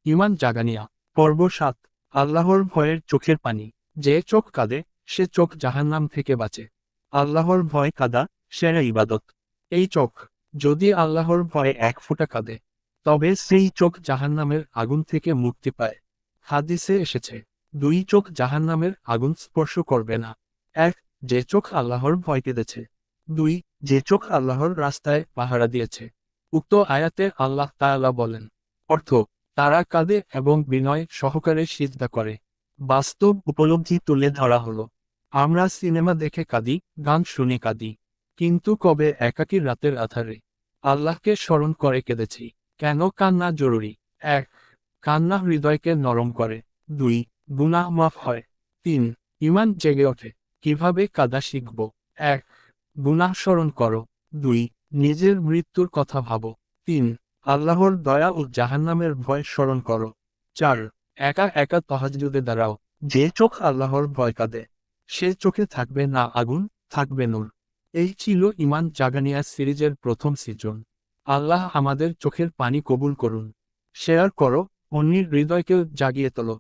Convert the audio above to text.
ইমান জাগানিয়া পর্ব ৭। আল্লাহর ভয়ের চোখের পানি। যে চোখ কাঁদে সে চোখ জাহান্নাম থেকে বাঁচে। আল্লাহর ভয় কাঁদা সেরা ইবাদত। এই চোখ যদি আল্লাহর ভয়ে এক ফোঁটা কাঁদে তবে সেই চোখ জাহান্নামের আগুন থেকে মুক্তি পায়। হাদিসে এসেছে, দুই চোখ জাহান্নামের আগুন স্পর্শ করবে না। এক, যে চোখ আল্লাহর ভয় কেঁদেছে। দুই, যে চোখ আল্লাহর রাস্তায় পাহারা দিয়েছে। উক্ত আয়াতে আল্লাহ তাআলা বলেন, অর্থ, তারা কাঁদে এবং বিনয় সহকারে সিজদা করে। বাস্তব উপলব্ধি তুলে ধরা হলো। আমরা সিনেমা দেখে কাঁদি, গান শুনে কাঁদি, কিন্তু কবে একাকী রাতের আধারে আল্লাহকে স্মরণ করে কেঁদেছি? কেন কান্না জরুরি? ১, কান্না হৃদয়কে নরম করে। ২, গুনাহ মাফ হয়। ৩, ঈমান জেগে ওঠে। কিভাবে কাঁদা শিখব? ১, গুনাহ স্মরণ করো। ২, নিজের মৃত্যুর কথা ভাবো। ৩, আল্লাহর দয়া ও জাহান্নামের ভয় স্মরণ করো। ৪, একা একা তাহাজ্জুদে দাঁড়াও। যে চোখ আল্লাহর ভয় কাঁদে সে চোখে থাকবে না আগুন, থাকবে নূর। এই ছিল ঈমান জাগানিয়া সিরিজের প্রথম সিজন। আল্লাহ আমাদের চোখের পানি কবুল করুন। শেয়ার করো, অন্যের হৃদয়কেও জাগিয়ে তোলো।